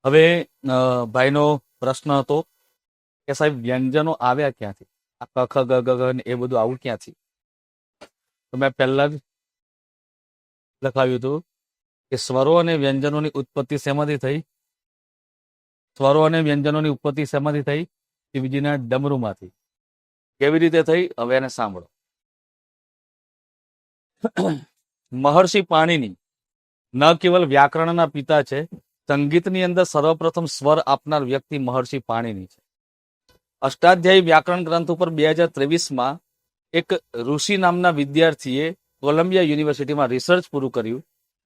હવે ભાઈનો પ્રશ્ન હતો કે સાહેબ વ્યંજનો આવ્યા ક્યાંથી? આ ક ખ ગ ગ ઘ ને એ બધું આવું ક્યાંથી? તો મેં પહેલા જ લખાવ્યું હતું કે સ્વરો અને વ્યંજનોની ઉત્પત્તિ શેમાંથી થઈ? સ્વરો અને વ્યંજનોની ઉત્પત્તિ શેમાંથી થઈ? શિવજીના ડમરૂમાંથી. કેવી રીતે થઈ? હવે એને સાંભળો. મહર્ષિ પાણિની ન કેવલ વ્યાકરણના પિતા છે, સંગીતની અંદર સર્વપ્રથમ સ્વર આપનાર વ્યક્તિ મહર્ષિ પાણિની છે. અષ્ટાધ્યાયી વ્યાકરણ ગ્રંથ ઉપર 2023માં એક ઋષિ નામના વિદ્યાર્થીએ કોલંબિયા યુનિવર્સિટીમાં રિસર્ચ પૂરું કર્યું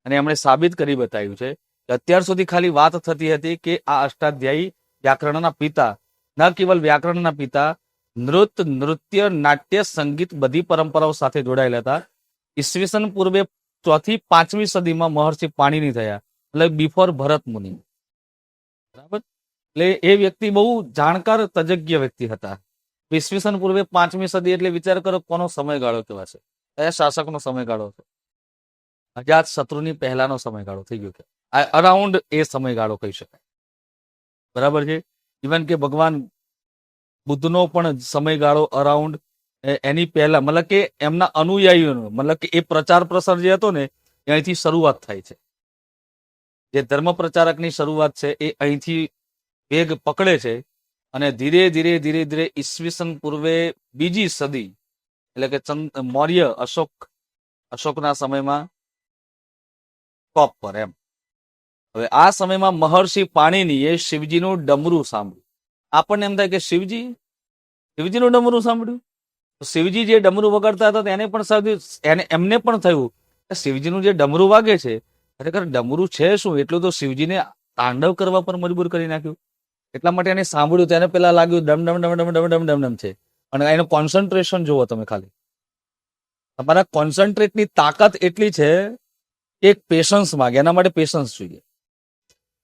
અને એમણે સાબિત કરી બતાવ્યું છે કે અત્યાર સુધી ખાલી વાત થતી હતી કે આ અષ્ટાધ્યાયી વ્યાકરણના પિતા, ન કેવલ વ્યાકરણના પિતા, નૃત્ય, નાટ્ય, સંગીત બધી પરંપરાઓ સાથે જોડાયેલા હતા. ઈસવીસન પૂર્વે 4 થી 5મી સદીમાં મહર્ષિ પાણિની થયા, એટલે બિફોર ભરત મુનિ. બરાબર? એટલે એ વ્યક્તિ બહુ જાણકાર તજજ્ઞ વ્યક્તિ હતા. ઈસવીસન પૂર્વે 5મી સદી એટલે વિચાર કરો કોનો સમયગાળો કહેવાશે, કયા શાસકનો સમયગાળો છે? અજાત શત્રુની પહેલાનો સમયગાળો થઈ ગયો, કે અરાઉન્ડ એ સમયગાળો કહી શકાય. બરાબર છે? ઇવન કે ભગવાન બુદ્ધનો પણ સમયગાળો અરાઉન્ડ એની પહેલા, મતલબ કે એમના અનુયાયીઓનો, મતલબ કે એ પ્રચાર પ્રસાર જે હતો ને એ અહીંથી શરૂઆત થાય છે. જે ધર્મ પ્રચારકની શરૂઆત છે એ અહીંથી વેગ પકડે છે અને ધીરે ધીરે ધીરે ધીરે ઈસવીસન પૂર્વે 2જી સદી એટલે કે મૌર્ય અશોકના સમયમાં ટોપ પર એમ. હવે આ સમયમાં મહર્ષિ પાણિનીએ શિવજીનું ડમરું સાંભળ્યું. આપણને એમ થાય કે શિવજીનું ડમરું સાંભળ્યું. શિવજી જે ડમરું વગાડતા હતા એને પણ એમને પણ થયું કે શિવજીનું જે ડમરું વાગે છે ખરેખર ડમરું છે શું? એટલું તો શિવજીને તાંડવ કરવા પર મજબૂર કરી નાખ્યું. એટલા માટે એને સાંભળ્યું, તેને પેલા લાગ્યું ડમ ડમ ડમ ડમ ડમ ડમ ડમ ડમ છે. અને એનું કોન્સન્ટ્રેશન જુઓ તમે, ખાલી તમારા કોન્સન્ટ્રેટની તાકાત એટલી છે કે એક પેશન્સ માંગે, એના માટે પેશન્સ જોઈએ.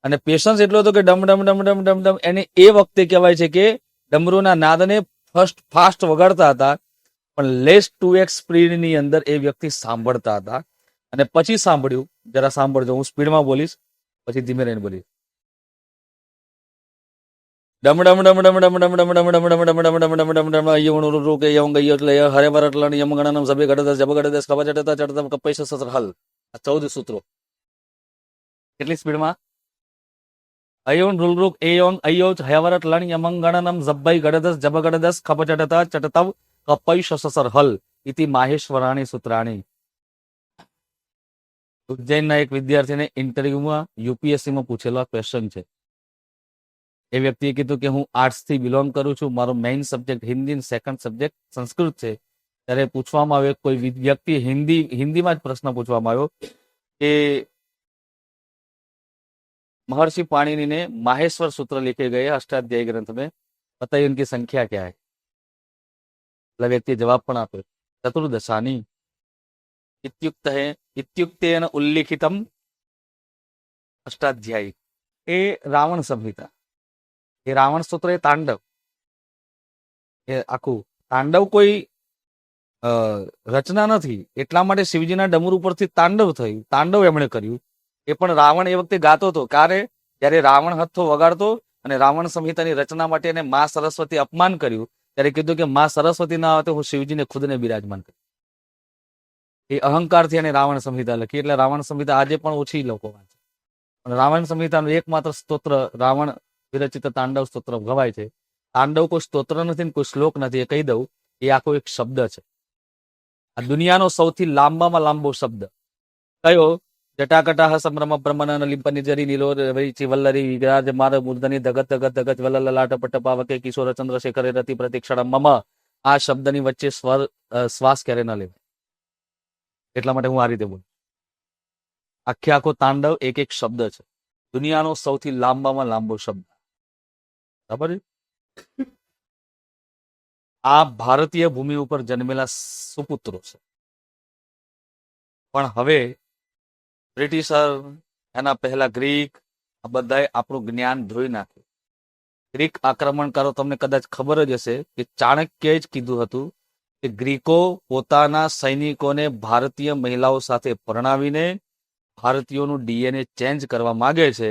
અને પેશન્સ એટલો હતો કે ડમ ડમ ડમ ડમ ડમ ડમ એને એ વખતે કહેવાય છે કે ડમરૂના નાદને ફાસ્ટ વગાડતા હતા, પણ લેસ 2x સ્પીડની અંદર એ વ્યક્તિ સાંભળતા હતા. અને પછી સાંભળ્યું, જરા સાંભળજો, હું સ્પીડમાં બોલીશ પછી ધીમે રહીને બોલીશ. ડમ ડમ ડમ ડમ ડમ ડમ ડમ ડમ ડમ ડમ ડમ ડમ ડમ ડમ ડમ ડમ અયવણ રૂકે યમ ગયો એટલે હરે વરટલાની યમ ગણનમ સભે ગડદસ જબ ગડદસ ખબર ચડતા ચડતા કપૈસ સસર હલ. આ 14 સૂત્રો. કેટલી સ્પીડમાં? અયોન રૂલરૂક એયોન અયોચ હયવરટ લણ યમં ગણનમ જબ્બાઈ ગડદસ જબ ગડદસ ખપ ચડતા ચટતવ કપૈસ સસર હલ ઇતિ માહેશ્વરાણી સૂત્રાણી. ઉજ્જૈનના એક વિદ્યાર્થીને ઇન્ટરવ્યુમાં યુપીએસસીમાં પૂછેલો ક્વેશ્ચન છે. એ વ્યક્તિએ કીધું કે હું આર્ટ્સથી બિલોંગ કરું છું, મારો main subject Hindi, second subject Sanskrit છે. ત્યારે પૂછવામાં આવ્યો, કોઈ વ્યક્તિ હિન્દીમાં જ પ્રશ્ન પૂછવામાં આવ્યો કે महर्षि पाणिनि ने माहेश्वर सूत्र लिखे गए अष्टाध्यायी ग्रंथ में, बताइए उनकी संख्या क्या है? मतलब व्यक्ति जवाब पण आपे चतुर्दशानी इत्युक्त है इत्युक्तेन उल्लिखितम अष्टाध्यायी. ए रावण संहिता, એ રાવણ સ્તોત્ર, એ તાંડવ, એ આખું તાંડવ કોઈ રચના નથી. એટલા માટે શિવજીના ડમરૂ પરથી તાંડવ થયું, તાંડવ એમણે કર્યું. એ પણ રાવણ એ વખતે ગાતો હતો, જ્યારે રાવણ હથ્થો વગાડતો અને રાવણ સંહિતાની રચના માટે એને મા સરસ્વતી અપમાન કર્યું, ત્યારે કીધું કે મા સરસ્વતી ના આવે તો હું શિવજીને ખુદને બિરાજમાન કર્યું. એ અહંકારથી એને રાવણ સંહિતા લખી. એટલે રાવણ સંહિતા આજે પણ ઓછી લોકો વાંચે. પણ રાવણ સંહિતાનું એકમાત્ર સ્તોત્ર રાવણ વિરચિત તાંડવ સ્તોત્ર ગવાય છે. તાંડવ કોઈ સ્તોત્ર નથી, કોઈ શ્લોક નથી. એ કહી દઉં, એ આખો એક શબ્દ છે. આ દુનિયાનો સૌથી લાંબામાં લાંબો શબ્દ કયો? જટાકટાહ સંભ્રમ બ્રહ્મન લિંપની જરી નીલો વૈચી વલ્લરી વિરાજ માર મૂર્ધની ધગત ધગત ધગત વલ્લ લાટ પટ પાવકે કિશોર ચંદ્રશેખરે રતિ પ્રતિક્ષણ મમ. આ શબ્દની વચ્ચે શ્વાસ ક્યારે ન લેવાય. એટલા માટે હું આ રીતે બોલું. આખો તાંડવ એક એક શબ્દ છે. દુનિયાનો સૌથી લાંબામાં લાંબો શબ્દ. બરાબર? આ ભારતીય ભૂમિ ઉપર જન્મેલા સુપુત્રો છે. પણ હવે બ્રિટિશર, એના પહેલા ગ્રીક, આ બધાએ આપણું જ્ઞાન ધોઈ નાખ્યું. ગ્રીક આક્રમણકારો, તમને કદાચ ખબર જ હશે કે ચાણક્યએ જ કીધું હતું કે ગ્રીકો પોતાના સૈનિકોને ભારતીય મહિલાઓ સાથે પરણાવીને ભારતીયોનું ડીએનએ ચેન્જ કરવા માંગે છે.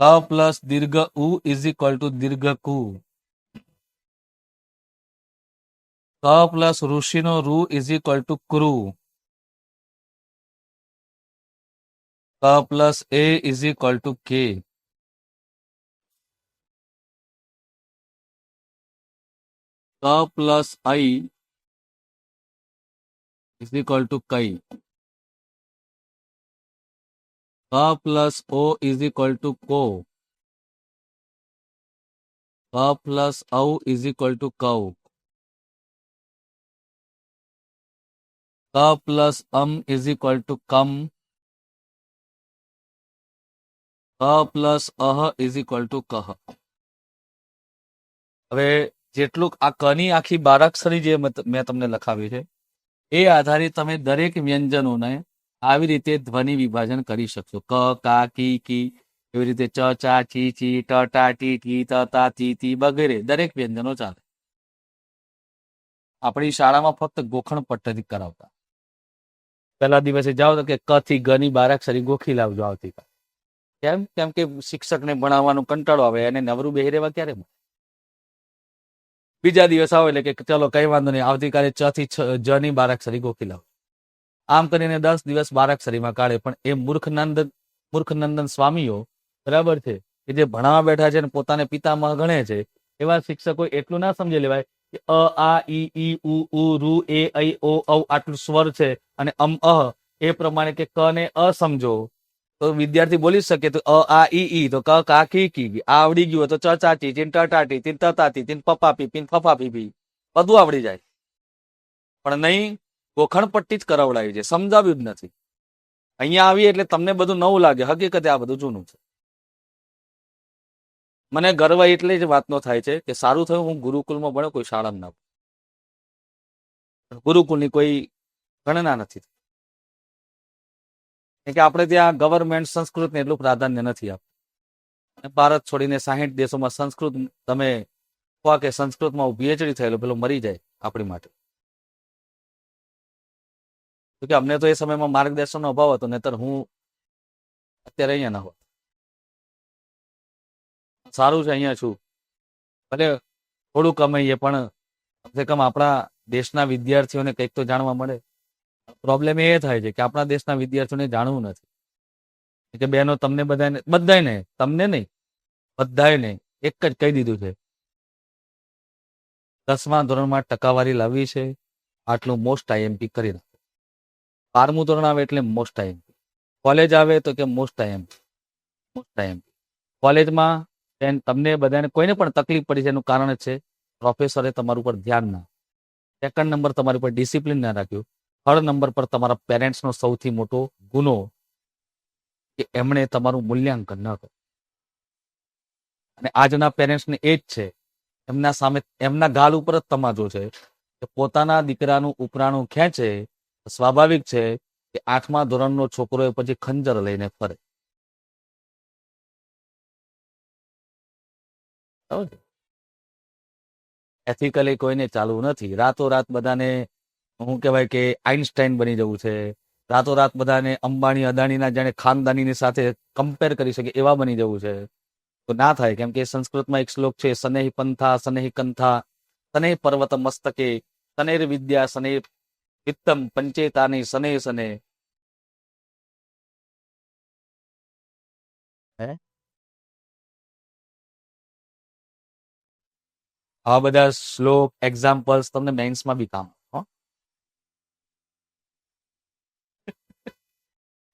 ક પ્લસ દીર્ઘ ઉ ઇઝ ઇક્વલ ટુ દીર્ઘ કુ. ક પ્લસ ઋષિનો રૂ ઇઝ ઇક્વલ ટુ ક્રુ. ક પ્લસ એ ઇઝ ઇક્વલ ટુ કે. ક પ્લસ આઈ ઇઝ ઇક્વલ ટુ કઈ. ક પ્લસ ઓ ઇઝ ઇક્વલ ટુ કો. ક પ્લસ ઔ ઇઝ ઇક્વલ ટુ કૌ. ક પ્લસ ઇઝ ઇક્વલ ટુ કમ. ક પ્લસ ઇઝ ઇક્વલ ટુ કહ. હવે જેટલું આ કની આખી બારાક્ષરી જે મેં તમને લખાવી છે એ આધારિત તમે દરેક વ્યંજનોને આવી રીતે ધ્વનિ વિભાજન કરી શકશો. ક કા કી કી એવી રીતે ચ ચા ચી ચી ટ ટા ટી ટી ત તા તી તી વગેરે દરેક વ્યંજનો ચાલે. આપણી શાળામાં ફક્ત ગોખણ પટ્ટથી કરાવતા. પહેલા દિવસે જાઓ તો કે ક થી ગ ની બારાક્ષરી ગોખી લાવજો આવતીકાલ. કેમ કે શિક્ષકને ભણાવવાનું કંટાળો આવે એને નવરું બેહી રહેવા ક્યારે મળે. બીજા દિવસ આવે એટલે કે ચલો કઈ વાંધો નહીં આવતીકાલે ચ થી જ ની બારાક્ષરી ગોખી લાવ. આમ કરીને 10 દિવસ બારાક્ષરીમાં કાઢે. પણ એ મૂર્ખનંદન સ્વામીઓ બરાબર છે કે જે ભણાવવા બેઠા છે અને પોતાને પિતામહ ગણે છે એવા શિક્ષકો એટલું ના સમજી લેવાય કે અ આ ઈ ઉ રૂ એ ઐ ઓ ઔ આટલું સ્વર છે અને એ પ્રમાણે કે ક ને અ સમજો તો વિદ્યાર્થી બોલી શકે. તો અ આ ઈ તો ક કા કી કી આ આવડી ગયું હોય તો ચ ચા ચી ચીન ટ ટા ટી તીન ત તા તી તીન પપ્પા પી પીન ફફા પી પી બધું આવડી જાય. પણ નહીં, ગોખણ પટ્ટી જ કરાવડાવી છે, સમજાવ્યું જ નથી. અહીંયા આવી એટલે તમને બધું નવું લાગે, હકીકતે આ બધું જૂનું છે. મને ગર્વ એટલે જ વાતનો થાય છે કે સારું થયું હું ગુરુકુળમાં ભણ્યો, કોઈ શાળામાં ના ભણ્યો. ગુરુકુળની કોઈ ગણના નથી. કે આપણે ત્યાં ગવર્મેન્ટ સંસ્કૃતને એટલું પ્રાધાન્ય નથી આપતું. ભારત છોડીને 60 દેશોમાં સંસ્કૃત તમે કહો કે સંસ્કૃતમાં પીએચડી થયેલો પેલો મરી જાય આપણી માટે. કે અમને તો એ સમયમાં માર્ગદર્શનનો અભાવ હતો, નહીતર હું અત્યારે અહીંયા ના હોત. સારું છે અહીંયા છું, ભલે થોડું કમાઈએ પણ કમસે કમ આપણા દેશના વિદ્યાર્થીઓને કંઈક તો જાણવા મળે. પ્રોબ્લેમ એ થાય છે કે આપણા દેશના વિદ્યાર્થીઓને જાણવું નથી. કે બહેનો તમને બધાને તમને નહીં બધાને એક જ કહી દીધું છે 10મા ધોરણમાં ટકાવારી લાવવી છે, આટલું મોસ્ટ આઈએમપી કરી નાખો. 12મું ધોરણ આવે એટલે મોસ્ટ આઈએમપી. કોલેજ આવે તો કે મોસ્ટ આઈએમપી. કોલેજમાં તમને બધાને કોઈને પણ તકલીફ પડી છે એનું કારણ છે પ્રોફેસરે તમારું પર ધ્યાન ના. સેકન્ડ નંબર તમારી પર ડિસિપ્લિન ના રાખ્યું. થર્ડ નંબર પર તમારા પેરેન્ટ્સનો સૌથી મોટો ગુનો કે એમણે તમારું મૂલ્યાંકન ન કર્યું. અને આજના પેરેન્ટ્સને એ જ છે, એમના સામે એમના ગાલ ઉપર જ તમાજો છે કે પોતાના દીકરાનું ઉપરાણું ખેંચે. સ્વાભાવિક છે કે 8મા ધોરણનો છોકરો એ પછી ખંજર લઈને ફરે. એથિકલી કોઈને ચાલવું નથી. રાતોરાત બધાને શું કહેવાય કે આઇન્સ્ટાઈન બની જવું છે. રાતોરાત બધાને અંબાણી અદાણીના જાણે ખાનદાનીની સાથે કમ્પેર કરી શકે એવા બની જવું છે. તો ના થાય, કેમ કે સંસ્કૃતમાં એક શ્લોક છે, શનૈ પંથા શનૈ કંથા શનૈ પર્વત મસ્તકે શનૈર વિદ્યા શનૈ વિત્તમ પંચેતાની શનૈ શનૈ. આવા બધા શ્લોક એક્ઝામ્પલ્સ તમને મેન્સમાં બી કામ આવે.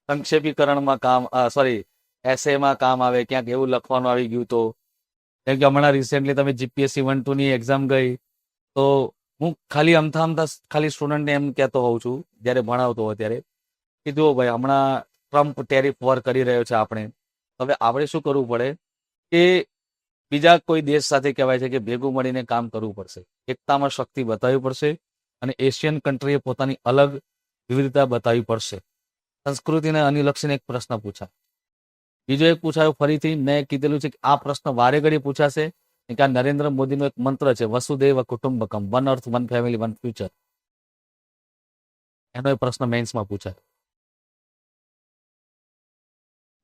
સંક્ષેપીકરણમાં કામ, સોરી એસેમાં કામ આવે. ક્યાંક એવું લખવાનું આવી ગયું તો કેમ કે હમણાં રિસેન્ટલી તમે જીપીએસસી 1-2 ની એક્ઝામ ગઈ તો હું ખાલી અમથા ખાલી સ્ટુડન્ટને એમ કહેતો હોઉં છું જ્યારે ભણાવતો હોય ત્યારે કે જુઓ ભાઈ, હમણાં ટ્રમ્પ ટેરિફ વોર કરી રહ્યો છે. હવે આપણે શું કરવું પડે કે બીજા કોઈ દેશ સાથે કહેવાય છે કે ભેગું મળીને કામ કરવું પડશે, એકતામાં શક્તિ બતાવવી પડશે અને એશિયન કન્ટ્રીએ પોતાની અલગ વિવિધતા બતાવવી પડશે. સંસ્કૃતિને અનુલક્ષીને એક પ્રશ્ન પૂછાય. બીજો એક પૂછાયો, ફરીથી મેં કીધેલું છે કે આ પ્રશ્ન વારે ઘડી પૂછાશે કે આ નરેન્દ્ર મોદીનો એક મંત્ર છે, વસુદેવ કુટુંબકમ, one earth one family one future. એનો એક પ્રશ્ન મેન્સમાં પૂછાય.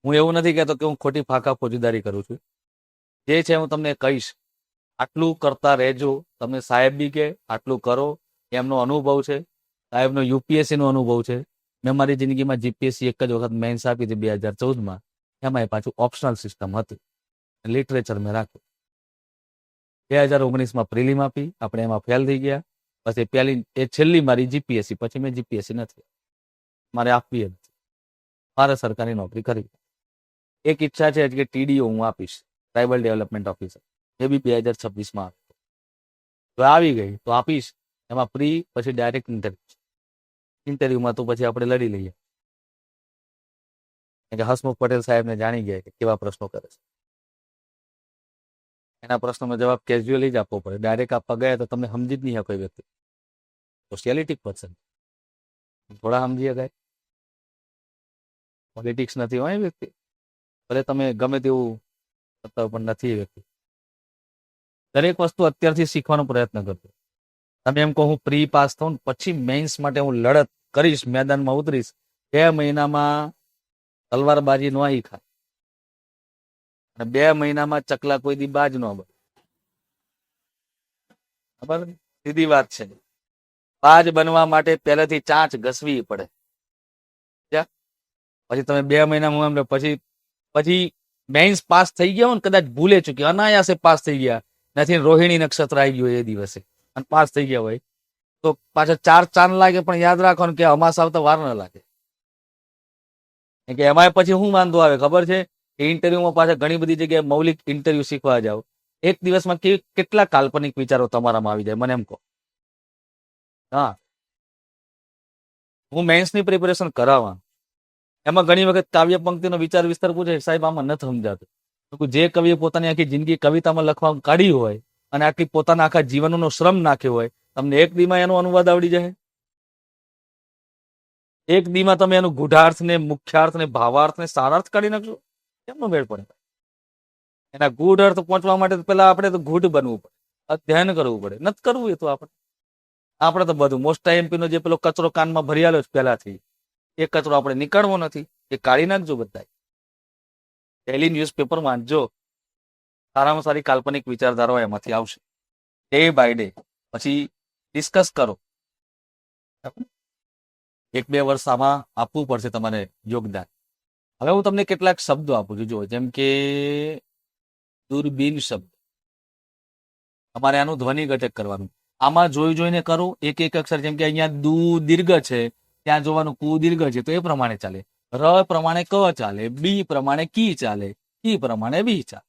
હું એવું નથી કહેતો કે હું ખોટી ફાંકા ફોજદારી કરું છું. જે છે હું તમને કહીશ, આટલું કરતા રહેજો. તમે સાહેબ બી કે આટલું કરો, એમનો અનુભવ છે, સાહેબનો યુપીએસસી નો અનુભવ છે. મેં મારી જિંદગીમાં જીપીએસસી એક જ વખત મેન્સ આપી હતી 2014માં. એમાં પાછું ઓપ્શનલ સિસ્ટમ હતી, લિટરેચર મેં રાખ્યું. 2019માં પ્રિલિમ આપી, આપણે એમાં ફેલ થઈ ગયા. પછી એ છેલ્લી મારી જીપીએસસી, પછી મેં જીપીએસસી નથી, મારે આપવી જ નથી. મારે સરકારી નોકરી કરવી. એક ઈચ્છા છે કે ટીડીઓ હું આપીશ, ટ્રાઇબલ ડેવલપમેન્ટ ઓફિસર. એ બી 2026માં આપી. જો આવી ગઈ તો આપીશ. એમાં પ્રી, પછી ડાયરેક્ટ ઇન્ટરવ્યુમાં તો પછી આપણે લડી લઈએ. કે હસમુખ પટેલ સાહેબને જાણી ગયા કે કેવા પ્રશ્નો કરે છે. એના પ્રશ્નોનો જવાબ કેઝ્યુઅલી જ આપવો પડે. ડાયરેક્ટ આપવા ગયા તો તમે સમજી જ નહીં શકો. કોઈ વ્યક્તિ સોશિયાલિટિક પર્સન, થોડા સમજી શકાય. પોલિટિક્સ નથી હોય વ્યક્તિ, ભલે તમે ગમે તેવું કરતા પણ નથી. વ્યક્તિ દરેક વસ્તુ અત્યારથી શીખવાનો પ્રયત્ન કરજો. તમે એમ કહો હું પ્રી પાસ થઉં, પછી મેઇન્સ માટે હું લડત કરીશ, મેદાનમાં ઉતરીશ. 2 મહિનામાં તલવારબાજી નો આવી ખાય, અને 2 મહિનામાં ચકલા કોઈ દી બાજ નો બને. ખબર? સીધી વાત છે. બાજ બનવા માટે પહેલેથી ચાંચ ઘસવી પડે. પછી તમે 2 મહિનામાં પછી મેઇન્સ પાસ થઈ ગયા હોય ને, કદાચ ભૂલે ચૂક્યા, અનાયાસે પાસ થઈ ગયા નથી, રોહિણી નક્ષત્ર આવી ગયો એ દિવસે અને પાસ થઈ ગયા હોય, તો પાછા 4 ચાંદ લાગે. પણ યાદ રાખવાનું કે અમાસ આવતા વાર ન લાગે. કે એમાં પછી શું વાંધો આવે ખબર છે? કે ઇન્ટરવ્યુમાં પાછા ઘણી બધી જગ્યાએ મૌલિક ઇન્ટરવ્યુ શીખવા જાવ. એક દિવસમાં કેટલા કાલ્પનિક વિચારો તમારામાં આવી જાય, મને એમ કહો. હા, હું મેન્સની પ્રિપેરેશન કરાવવા. એમાં ઘણી વખત કાવ્ય પંક્તિનો વિચાર વિસ્તાર પૂછે, સાહેબ આમાં નથી સમજાતું. જે કવિએ પોતાની આખી જિંદગી કવિતામાં લખવા કાઢી હોય અને આટલી પોતાના આખા જીવનનો શ્રમ નાખ્યો હોય, તમને એક દીમાં એનો અનુવાદ આવડી જાય? એક દીમાં તમે એનું ગૂઢાર્થ ને મુખ્યાર્થ ને ભાવાર્થ ને સારાર્થ કાઢી નાખશો? કેમનો મેળ પડે? એના ગૂઢ અર્થ પહોંચવા માટે પેલા આપણે તો ગૂઢ બનવું પડે, અધ્યયન કરવું પડે. નથી કરવું એ તો આપણે તો બધું મોસ્ટ આઈએમપી નો જે પેલો કચરો કાનમાં ભરી આલ્યો પહેલાથી, એ કચરો આપણે નીકળવો નથી. એ કાઢી નાખજો. બધા ડેલી ન્યૂઝપેપર વાંચજો, સારામાં સારી કાલ્પનિક વિચારધારાઓ એમાંથી આવશે. ડે બાય ડે પછી ડિસ્કસ કરો. 1-2 વર્ષ આમાં આપવું પડશે તમારે યોગદાન. હવે હું તમને કેટલાક શબ્દો આપું છું. જો જેમ કે દૂરબીન શબ્દ, તમારે આનું ધ્વનિ ઘટક કરવાનું. આમાં જોઈને કરું એક એક અક્ષર. જેમ કે અહીંયા દુ દીર્ઘ છે, ત્યાં જોવાનું કુ દીર્ઘ છે, તો એ પ્રમાણે ચાલે. ર પ્રમાણે ક ચાલે, બી પ્રમાણે કી ચાલે, કી પ્રમાણે બી ચાલે.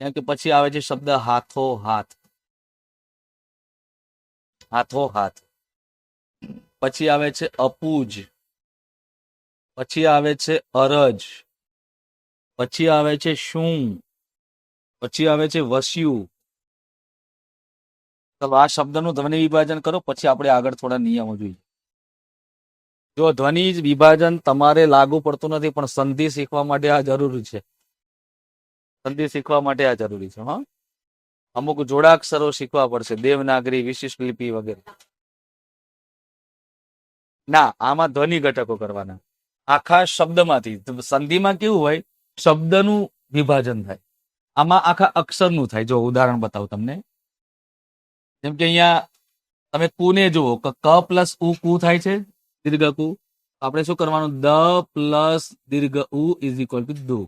જેમ કે પછી આવે છે શબ્દ હાથો હાથ, હાથો હાથ. પછી આવે છે અપૂજ, પછી આવે છે અરજ, પછી આવે છે શું, પછી આવે છે વસ્યુ. તો આ શબ્દનું ધ્વનિ વિભાજન કરો, પછી આપણે આગળ થોડા નિયમો જોઈએ. જો ધ્વનિ વિભાજન તમારે લાગુ પડતું નથી, પણ સંધિ શીખવા માટે આ જરૂરી છે. સંધિ શીખવા માટે આ જરૂરી છે. હા, અમુક જોડાક્ષરો શીખવા પડશે, દેવનાગરી, વિશિષ્ટ લિપિ વગેરે. ના, આમાં ધ્વનિ ઘટકો કરવાના આખા શબ્દમાંથી. સંધિમાં કેવું હોય, શબ્દનું વિભાજન થાય, આમાં આખા અક્ષરનું થાય. જો ઉદાહરણ બતાવું તમને. જેમ કે અહીંયા તમે કુને જુઓ, ક પ્લસ ઉ કુ થાય છે, દીર્ઘ કુ. આપણે શું કરવાનું? દ પ્લસ દીર્ઘ ઉ ઇઝ ઇક્વલ ટુ દુ.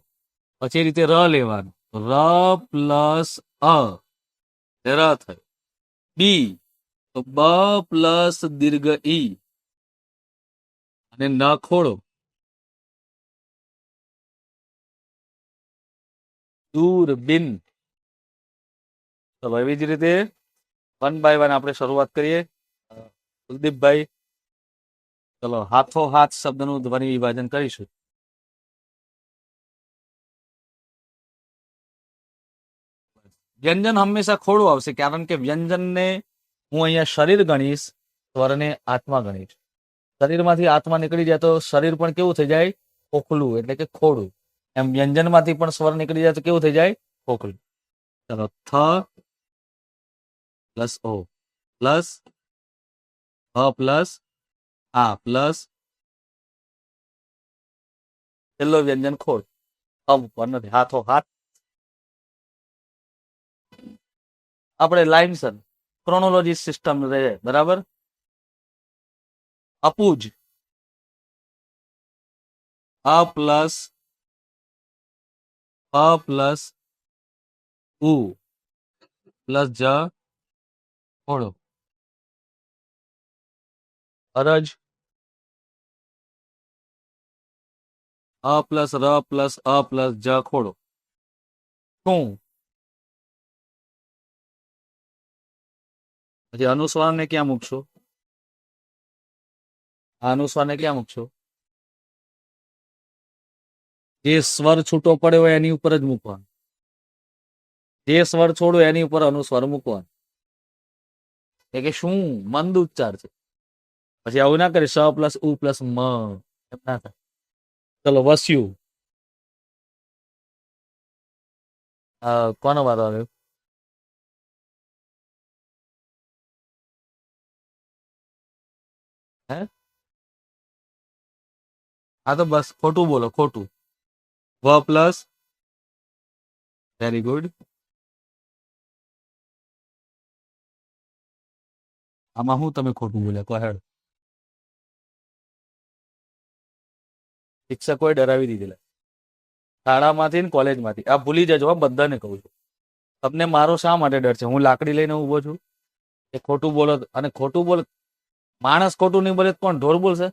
પછી એ રીતે ર લેવાનું, ર પ્લસ અ, ર થયું. બી તો બ પ્લસ દીર્ઘ ઈ, અને ન ખોડો, દૂરબીન. ચલો એવી જ રીતે 1 બાય 1 આપણે શરૂઆત કરીએ. કુલદીપભાઈ, ચલો હાથો હાથ શબ્દનું ધ્વનિ વિભાજન કરીશું. વ્યંજન હંમેશા ખોડું આવશે, કારણ કે વ્યંજનને હું અહીંયા શરીર ગણીશ, સ્વરને આત્મા ગણીશ. શરીરમાંથી આત્મા નીકળી જાય તો શરીર પણ કેવું થઈ જાય? ખોખલું, એટલે કે ખોડું. એમ વ્યંજનમાંથી પણ સ્વર નીકળી જાય તો કેવું થઈ જાય? ખોખલું. ચલો થ પ્લસ ઓ પ્લસ હ પ્લસ આ પ્લસ છેલ્લો વ્યંજન ખોડ. ઉપર નથી, હાથો હાથ. આપણે લાઇનસર ક્રોનોલોજી સિસ્ટમ રહે, બરાબર. અપુજ અ પ્લસ ઉ પ્લસ જ ખોડો. અરજ અ પ્લસ ર પ્લસ અ પ્લસ જ ખોડો. શું? પછી અનુસ્વારને ક્યાં મૂકશો? આ અનુસ્વારને ક્યાં મૂકશો? જે સ્વર છૂટો પડ્યો હોય એની ઉપર જ મૂકવાનો. જે સ્વર છોડો એની ઉપર અનુસ્વાર મૂકવાનો. કે શું મંદ ઉચ્ચાર છે. પછી આવું ના કરી સ પ્લસ ઉ પ્લસ મ, એમ ના થાય. ચલો વસ્યું. કોનો વારો આવ્યો? હે? હા તો બસ ખોટું બોલો, ખોટું. વ પ્લસ, વેરી ગુડ. આમાં હું તમે ખોટું બોલ્યા? કહો હેડ. શિક્ષકોએ ડરાવી દીધેલા શાળામાંથી ને કોલેજમાંથી. આ ભૂલી જજો, બધાને કહું છું. તમને મારો શા માટે ડર છે? હું લાકડી લઈને ઉભો છું એ ખોટું બોલો, અને ખોટું બોલ. માણસ ખોટું નહીં બોલે પણ ઢોર બોલશે?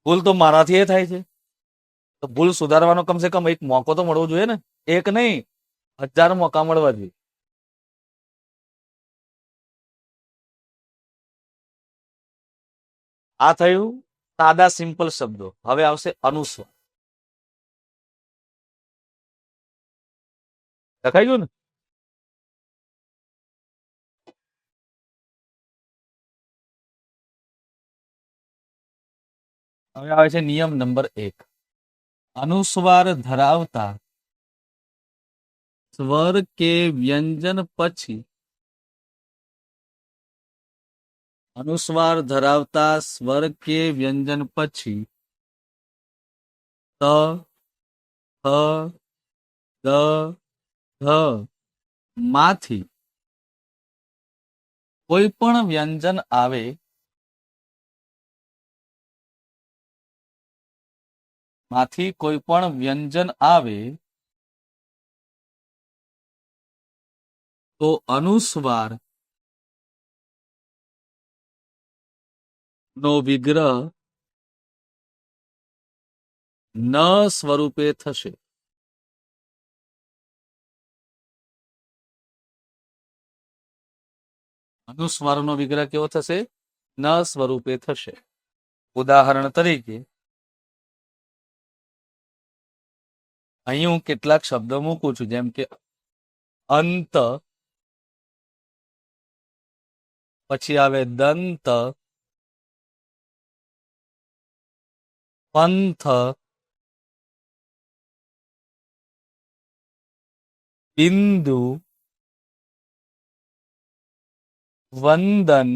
ભૂલ તો મારાથી એ થાય છે, તો ભૂલ સુધારવાનો કમસે કમ એક મોકો તો મળવો જોઈએ ને. એક નહીં, 1000 મોકા મળવા જોઈએ. આ થયું સાદા સિમ્પલ શબ્દો. હવે આવશે અનુસ્વાર. લખાઈ ગયું ને? હવે આવે છે નિયમ નંબર 1. અનુસ્વાર ધરાવતા સ્વર કે વ્યંજન પછી, અનુસ્વાર ધરાવતા સ્વર કે વ્યંજન પછી ત, હ, દ, ધ માંથી કોઈ પણ વ્યંજન આવે તો અનુસ્વાર નો વિગ્રહ ન સ્વરૂપે થશે. અનુસ્વારનો વિગ્રહ કેવો થશે? ન સ્વરૂપે થશે. ઉદાહરણ તરીકે અહીં હું કેટલાક શબ્દો મૂકું છું, જેમ કે અંત, પછી આવે દંત, પંથ, બિંદુ, વંદન,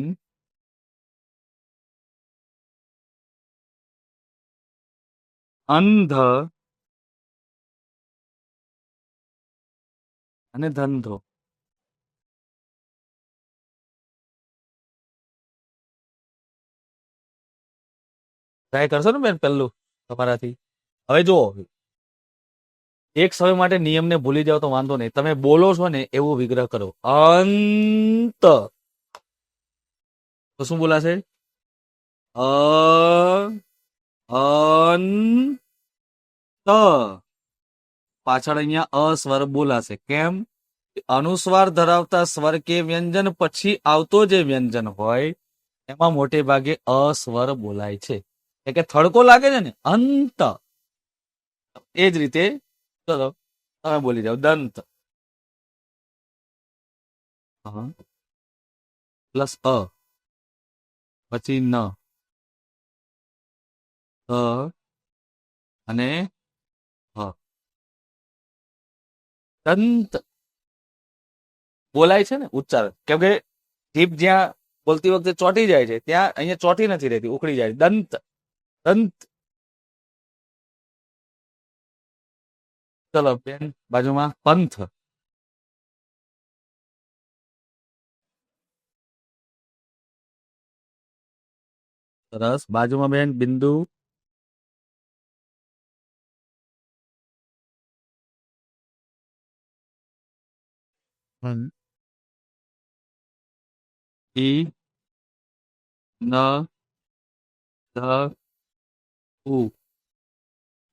અંધ અને ધંધો. ટ્રાય કરશો ને બેન પહેલું તમારાથી? હવે જુઓ, એક સમય માટે નિયમને ભૂલી જાવ તો વાંધો નહીં. તમે બોલો છો ને એવું વિગ્રહ કરો. અંત તો શું બોલાશે? અંત. પાછળ અહીંયા અસ્વર બોલાશે. કેમ? અનુસ્વાર ધરાવતા સ્વર કે વ્યંજન પછી આવતો જે વ્યંજન હોય એમાં મોટે ભાગે અસ્વર બોલાય છે. એટલે થડકો લાગે છે ને, અંત. એ જ રીતે ચલો તમે બોલી જાઓ. દંત પ્લસ અ, પછી ન, અને હ. દંત બોલાય છે ને ઉચ્ચાર. કેમ કે જીભ જ્યાં બોલતી વખતે ચોટી જાય છે ત્યાં અહીંયા ચોટી નથી રહેતી, ઉખડી જાય. દંત, દંત. ચલો બેન બાજુમાં પંથ. સરસ. બાજુમાં બેન બિંદુ. ઈ ન ધ ઉ.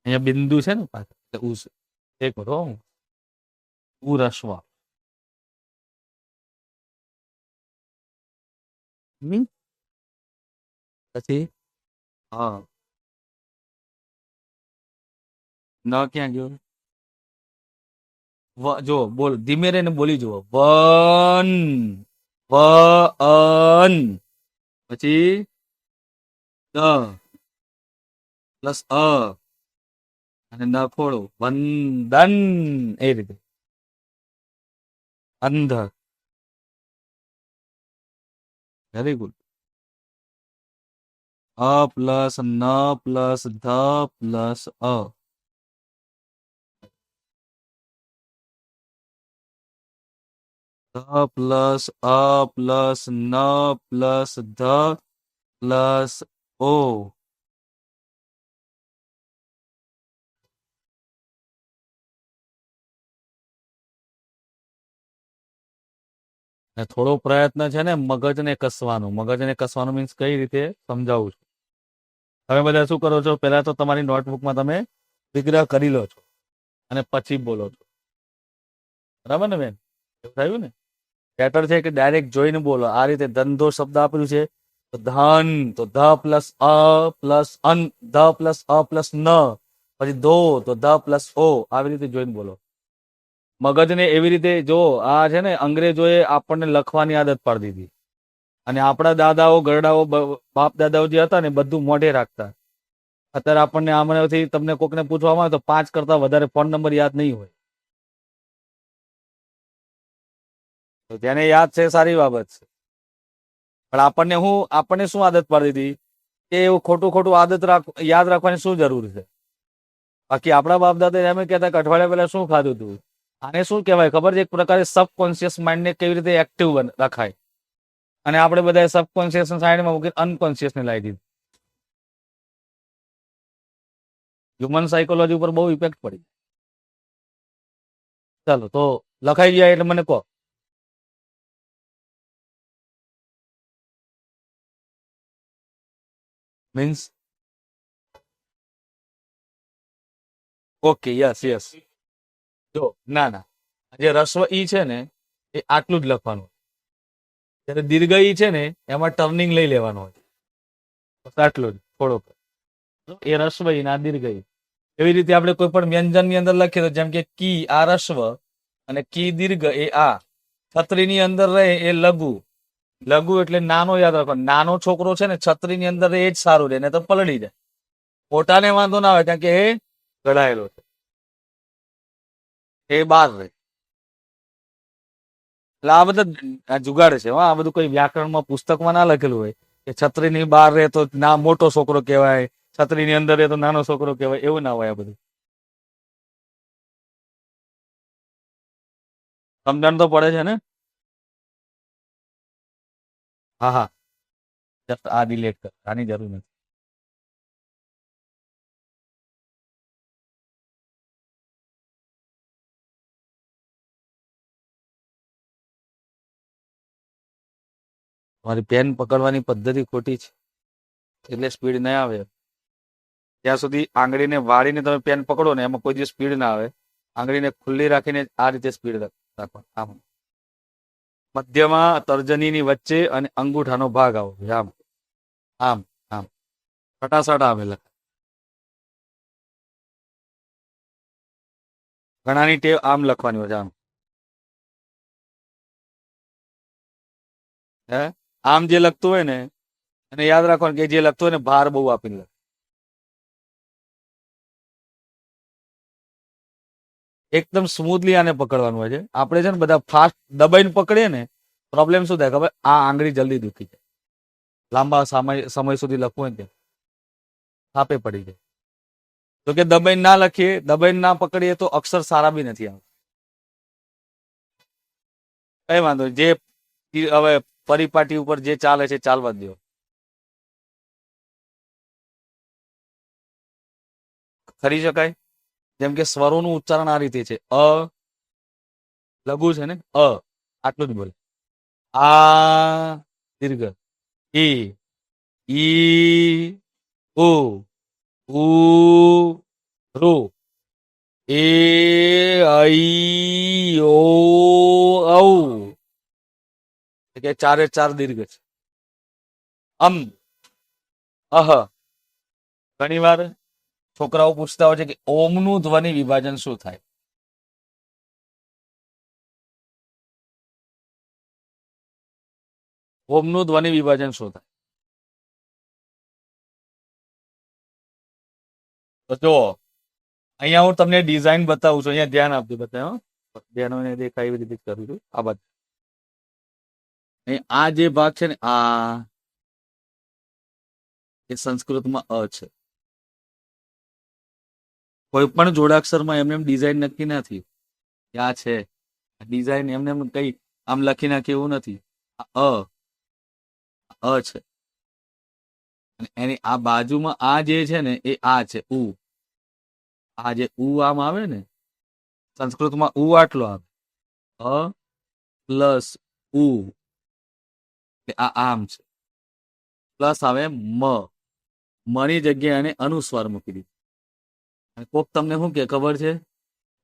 અહીંયા બિંદુ છે ને પાછળ એટલે ઉ છે. એક કરો ઉ રસ્વ. પછી હા ન ક્યાં ગયો? જો બોલ ધીમે રહીને બોલી જુઓ. One one. પછી દ પ્લસ અ અને ન ખોડો વંદન. એ રીતે અંધ. Very good. અ પ્લસ ન પ્લસ ધ પ્લસ અ. ધ પ્લસ અ પ્લસ ન પ્લસ ધ પ્લસ ઓ. થોડો પ્રયત્ન છે ને મગજને કસવાનો. મગજને કસવાનું મીન્સ કઈ રીતે સમજાવું છું. તમે બધા શું કરો છો? પહેલા તો તમારી નોટબુકમાં તમે વિગ્રહ કરી લો છો અને પછી બોલો છો. બરાબર ને બેન? એવું થયું ને? બેટર છે કે ડાયરેક્ટ જોઈને બોલો. આ રીતે ધંધો શબ્દ આપ્યું છે તો ધન, તો ધ પ્લસ અ પ્લસ અન, ધ પ્લસ અ પ્લસ ન. પછી દો તો ધ પ્લસ ઓ. આવી રીતે જોઈને બોલો. મગજને એવી રીતે જો. આ છે ને અંગ્રેજોએ આપણને લખવાની આદત પાડી દીધી અને આપણા દાદાઓ ગરડાઓ બાપ દાદાઓ જે હતા ને બધું મોઢે રાખતા. અત્યારે આપણને આમાંથી તમને કોકને પૂછવામાં આવે તો 5 કરતા વધારે ફોન નંબર યાદ નહીં હોય. તો જેને યાદ છે સારી બાબત છે, પણ આપણને શું આદત પાડી દીધી કે એવું ખોટું ખોટું આદત યાદ રાખવાની શું જરૂર છે? બાકી આપણા બાપ દાદા એમ કહેતા કે અઠવાડિયા પહેલા શું ખાધું હતું. આને શું કહેવાય ખબર છે? એક પ્રકારે સબકોન્શિયસ માઇન્ડને કેવી રીતે એક્ટિવ રખાય. અને આપણે બધા સબકોન્શિયસ સાઈડમાં મૂકીને અનકોન્શિયસને લાવી દીધું. હ્યુમન સાયકોલોજી ઉપર બહુ ઇફેક્ટ પડી. ચાલો તો લખાઈ જાય એટલે મને કહો. Means okay, yes yes. જો ના ના, જે રસ્વ ઈ છે ને એ આટલું જ લખવાનું. જ્યારે દીર્ઘ ઈ છે ને એમાં ટર્નિંગ લઈ લેવાનું હોય. બસ આટલું જ થોડોક. એ રસ્વ ઈ ના દીર્ઘ ઈ. એવી રીતે આપણે કોઈ પણ વ્યંજનની અંદર લખીએ તો જેમ કે કી આ રસ્વ અને કી દીર્ઘ એ આ. છત્રીની અંદર રહે એ લઘુ. લઘુ એટલે નાનો યાદ રાખો. નાનો છોકરો છે ને છત્રીની અંદર એ જ સારું રહે ને તો પલળી જાય. મોટાને વાંધો ના આવે કારણ કે એ ઘડાયેલો છે, એ બહાર રહે. એટલે આ બધા જુગાડ છે. આ બધું કોઈ વ્યાકરણમાં પુસ્તકમાં ના લખેલું હોય કે છત્રીની બહાર રહે તો ના મોટો છોકરો કહેવાય, છત્રીની અંદર રહે તો નાનો છોકરો કહેવાય. એવું ના હોય. આ બધું સમજણ તો પડે છે ને? હા હા. જસ્ટ આ ડિલેટ કર, આની જરૂર નથી. તમારી પેન પકડવાની પદ્ધતિ ખોટી છે એટલે સ્પીડ નહીં આવે. ત્યાં સુધી આંગળીને વાળીને તમે પેન પકડો ને એમાં કોઈ દિવસ સ્પીડ ના આવે. આંગળીને ખુલ્લી રાખીને આ રીતે સ્પીડ રાખવા. આમ મધ્યમાં તર્જનીની વચ્ચે અને અંગૂઠાનો ભાગ આવો. આમ આમ આમ ફટાસટ આવેલા. ઘણાની ટેવ આમ લખવાની હોય. આમ હે આમ જે લખતું હોય ને એને યાદ રાખવાનું કે જે લખતું હોય ને ભાર બહુ આપીને લખે. એકદમ સ્મૂથલી આને પકડવાનું હોય છે. આપણે છે ને બધા ફાસ્ટ દબાઈને પકડીએ ને પ્રોબ્લેમ શું થાય ખબર? આ આંગળી જલ્દી દુખી જાય. લાંબા સમય સુધી લખવું હોય ને થાપે પડી જાય. તો કે દબાઈને ના લખીએ, દબાઈને ના પકડીએ તો અક્ષર સારા બી નથી આવતા. કઈ વાંધો નહીં. જે હવે પરિપાટી ઉપર જે ચાલે છે ચાલવા દો. કરી શકાય. જેમ કે સ્વરોનું ઉચ્ચારણ આ રીતે છે. અ લઘુ છે ને, આટલું જ બોલે. આ દીર્ઘ, ઈ, ઈ, ઉ, ઉ, ઋ, એ, ઐ, ઓ, ઔ. કે ચારે ચાર દીર્ઘ છે. અહ. ઘણી વાર છોકરાઓ પૂછતા હોય છે કે ઓમનું ધ્વનિ વિભાજન શું થાય? ઓમનું ધ્વનિ વિભાજન શું થાય? તો જો અહીંયા હું તમને ડિઝાઇન બતાવું છું. અહીંયા ધ્યાન આપજો બધા, હો. ધ્યાન દેખાય એવી રીતે કરું છું. આ બાજુ આ જે ભાગ છે ને, આ એ સંસ્કૃતમાં અ છે. કોઈ પણ જોડાક્ષરમાં એમને એમ ડિઝાઇન નક્કી નથી. આ છે ડિઝાઇન, એમને એમ કઈ આમ લખી નાખે એવું નથી. અ છે. અને એની આ બાજુમાં આ જે છે ને એ આ છે, ઉ. આ જે ઉ આમ આવે ને, સંસ્કૃતમાં ઉ આટલો આવે. અ પ્લસ ઉ, આ આમ છે. પ્લસ આવે મ. મની જગ્યાએ એને અનુસ્વાર મૂકી દીધું. અને કોક તમને શું કે ખબર છે?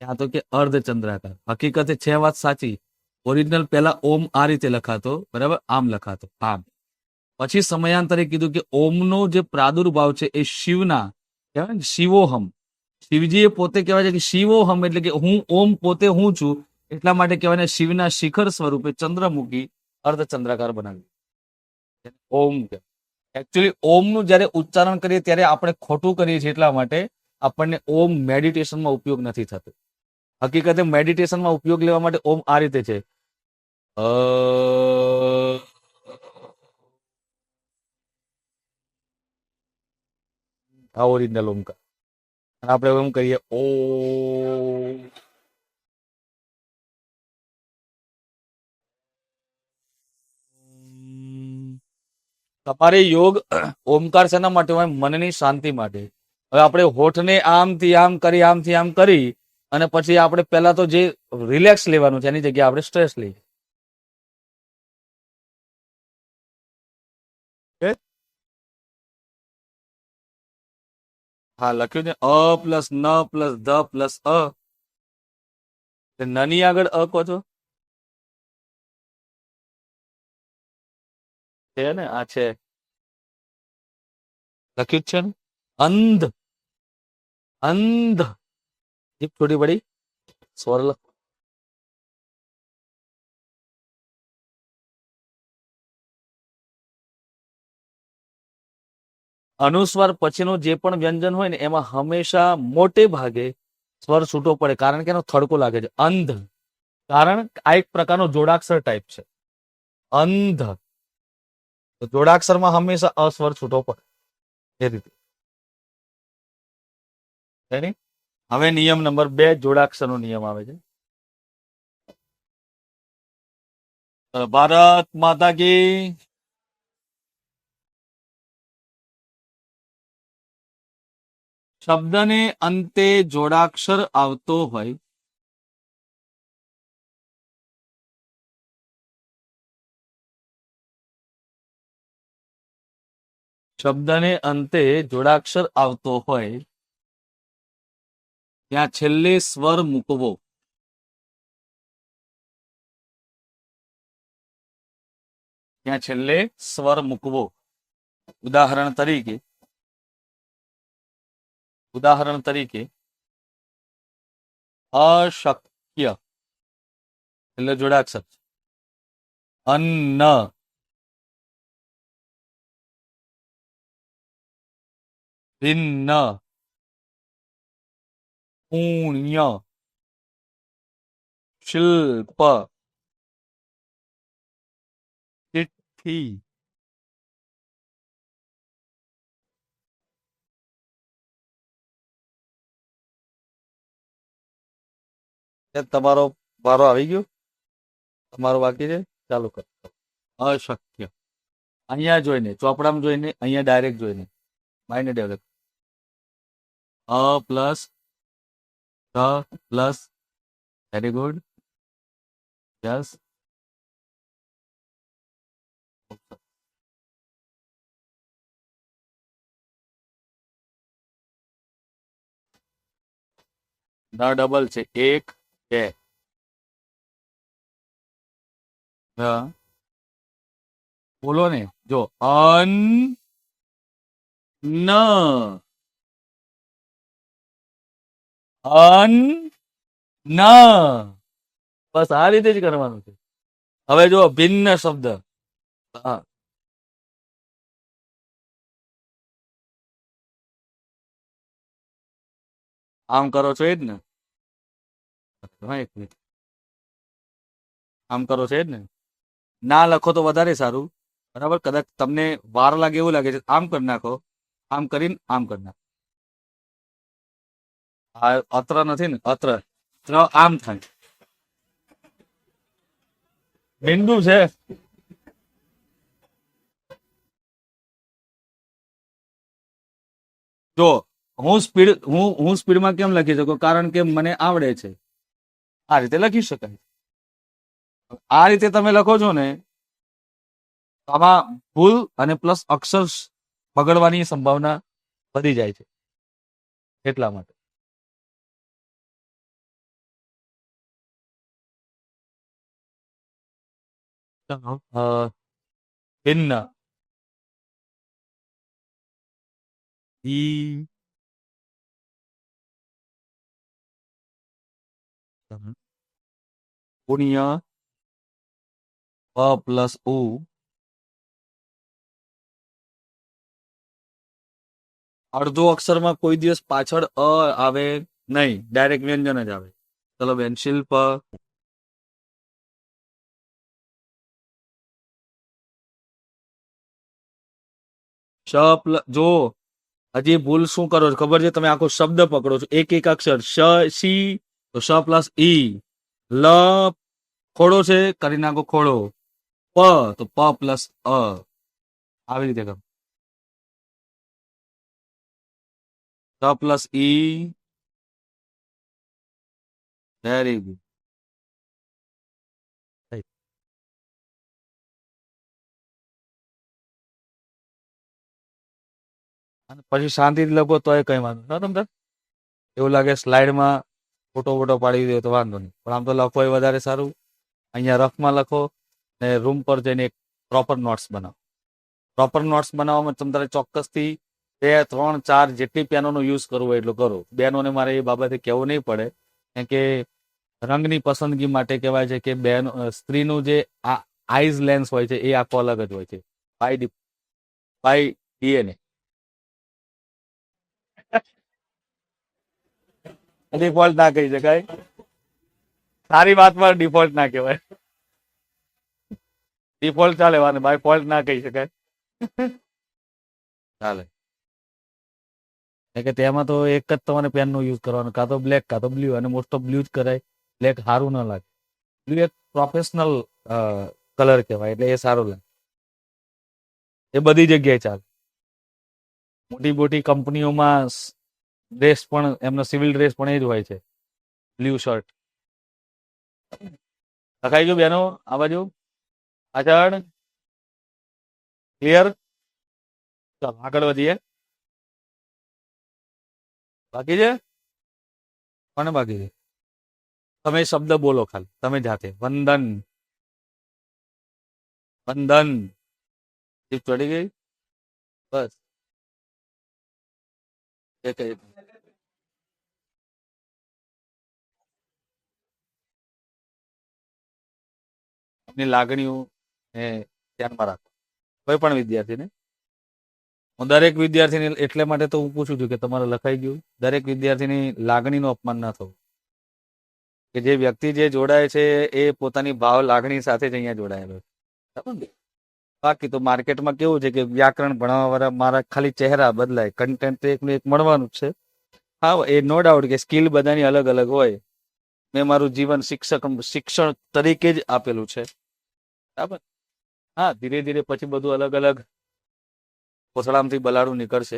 ત્યાં તો કે અર્ધચંદ્રાકાર. હકીકતે છે વાત સાચી. ઓરિજિનલ પહેલા ઓમ આ રીતે લખાતો, બરાબર, આમ લખાતો, આમ. પછી સમયાંતરે કીધું કે ઓમનો જે પ્રાદુર્ભાવ છે એ શિવના કહેવાય ને, શિવોહમ. શિવજી એ પોતે કહેવાય છે કે શિવોહમ, એટલે કે હું ઓમ પોતે હું છું. એટલા માટે કહેવાય ને શિવના શિખર સ્વરૂપે ચંદ્રમુખી અર્ધચંદ્રાકાર બનાવ્યું. ઓમ કે એકચ્યુઅલી ઓમનું જ્યારે ઉચ્ચારણ કરીએ ત્યારે આપણે ખોટું કરીએ છીએ. એટલા માટે આપણને ઓમ મેડિટેશનમાં ઉપયોગ નથી થતો. હકીકતે મેડિટેશનમાં ઉપયોગ લેવા માટે ઓમ આ રીતે છે. આ ઓરિજિનલ ઓમકાર. અને આપણે એમ કહીએ ઓ. તમારે યોગ ઓમકાર શેના માટે હોય? મનની શાંતિ માટે. હવે આપણે હોઠને આમથી આમ કરી, આમથી આમ કરી, અને પછી આપણે પહેલા તો જે રિલેક્સ લેવાનું છે એની જગ્યાએ આપણે સ્ટ્રેસ લઈએ. હા, લખ્યું છે અ પ્લસ ન પ્લસ ધ પ્લસ અ. નની આગળ અ કહો છો? છે ને, આ છે લખ્યું જ છે ને. અંધ, અંધ, જીપ થોડી બડી સ્વર લખો. અનુસ્વાર પછીનું જે પણ વ્યંજન હોય ને એમાં હંમેશા મોટે ભાગે સ્વર છૂટો પડે, કારણ કે એનો થડકો લાગે છે. અંધ, કારણ આ એક પ્રકારનો જોડાક્ષર ટાઈપ છે. અંધ, જોડાક્ષરમાં હંમેશા અસ્વર છૂટો પડે એ રીતે. હવે નિયમ નંબર 2, જોડાક્ષરનો નિયમ આવે છે. ભારત માતા કી. શબ્દને અંતે જોડાક્ષર આવતો હોય શબ્દને અંતે જોડાક્ષર આવતો હોય ત્યાં છેલ્લે સ્વર મૂકવો. ત્યાં છેલ્લે સ્વર મૂકવો. ઉદાહરણ તરીકે અશક્ય એટલે જોડાક્ષર. અન્ન, ભિન્ન, પુણ્ય, શિલ્પ, ચિઠ્ઠી. એ તમારો વારો આવી ગયો, તમારો બાકી છે, ચાલુ કરો. અશક્ય. અહીંયા જોઈને, ચોપડામાં જોઈને, અહીંયા ડાયરેક્ટ જોઈને માઇન્ડ ડેવલપ. અ plus plus, very good, yes. ન ડબલ છે, 1 2. હા બોલો ને, જો અન ન અન ન, બસ આ રીતે જ કરવાનું છે. હવે જો ભિન્ન શબ્દ, હા આમ કરો છો એ જ ને, હા એક મિનિટ, આમ કરો છો એ જ ને. ના લખો તો વધારે સારું, બરાબર. કદાચ તમને વાર લાગે એવું લાગે છે, આમ કરી નાખો, આમ કરીને આમ કરી નાખો. આ અત્ર નથી ને, અત્ર આમ થાય, બિંદુ છે. જો હું સ્પીડમાં કેમ લખી શકું, કારણ કે મને આવડે છે. આ રીતે લખી શકાય. આ રીતે તમે લખો છો ને, આમાં ભૂલ અને પ્લસ અક્ષર બગડવાની સંભાવના વધી જાય છે, એટલા માટે. ભિન્ન, ઈ પુણ્ય પ્લસ ઉ, અડધો અક્ષરમાં કોઈ દિવસ પાછળ અ આવે નહીં, ડાયરેક્ટ વ્યંજન જ આવે. ચલો બેન, શિલ્પ. જો હજી ભૂલ શું કરો છો ખબર છે, તમે આખો શબ્દ પકડો છો, એક એક અક્ષર. સી તો સ પ્લસ ઈ, લ ખોડો છે, કરી નાખો ખોડો. પ તો પ પ્લસ અ, આવી રીતે કરો. સ પ્લસ ઈ, વેરી ગુડ. અને પછી શાંતિથી લખો તો કઈ વાંધો ના તમને એવું લાગે સ્લાઇડમાં ફોટો પાડી દે તો વાંધો નહીં, પણ આમ તો લખો એ વધારે સારું. અહીંયા રફમાં લખો ને રૂમ પર જઈને એક પ્રોપર નોટ્સ બનાવો. પ્રોપર નોટ્સ બનાવવામાં તમારે ચોક્કસથી 2 3 4 જેટલી પેનોનો યુઝ કરવો હોય એટલું કરો. બહેનોને મારે એ બાબતે કહેવું નહીં પડે, કેમ કે રંગની પસંદગી માટે કહેવાય છે કે બેન સ્ત્રીનું જે આઈઝ લેન્સ હોય છે એ આખો અલગ જ હોય છે, બાય ડીએનએ. ડિફોલ્ટ ના કહી શકાય, સારી વાતમાં ડિફોલ્ટ ના કહેવાય. ડિફોલ્ટ ચાલે, બાય ફોલ્ટ ના કહી શકાય, ચાલે. કે તેમાં તો એક જ તમારે પેનનો યુઝ કરવાનો, કાં તો બ્લેક કાં તો બ્લુ, અને મોસ્ટ ઓફ બ્લુ જ કરાય. બ્લેક સારું ના લાગે, બ્લુ એક પ્રોફેશનલ કલર કહેવાય, એટલે એ સારું લાગે. એ બધી જગ્યાએ ચાલે. મોટી મોટી કંપનીઓમાં ડ્રેસ પણ, એમનો સિવિલ ડ્રેસ પણ એ જ હોય છે, બ્લુ શર્ટ. લખાઈ ગયું બેનો? આ બાજુ આગળ ક્લિયર? ચાલો આગળ વધીએ. બાકી છે કોને બાકી છે? તમે શબ્દ બોલો ખાલી, તમે જાતે. વંદન, વંદન. જીપ ચડી ગઈ, બસ. એમની લાગણીઓ ધ્યાનમાં રાખો, કોઈ પણ વિદ્યાર્થીને. હું દરેક વિદ્યાર્થીને એટલે માટે તો હું પૂછું છું કે તમારે લખાઈ ગયું. દરેક વિદ્યાર્થીની લાગણીનું અપમાન ના થવું, કે જે વ્યક્તિ જે જોડાય છે એ પોતાની ભાવ લાગણી સાથે જ અહીંયા જોડાયેલો છે. બાકી તો માર્કેટમાં કેવું છે કે વ્યાકરણ ભણવા વાળા મારા ખાલી ચહેરા બદલાય, કન્ટેન્ટ તો એકનું એક મળવાનું જ છે. હા, એ નો ડાઉટ કે સ્કિલ બધાની અલગ અલગ હોય, મેં મારું જીવન શિક્ષણ તરીકે જ આપેલું છે. બરાબર. હા, ધીરે ધીરે પછી બધું અલગ અલગ કોથળામાંથી બલાડું નીકળશે,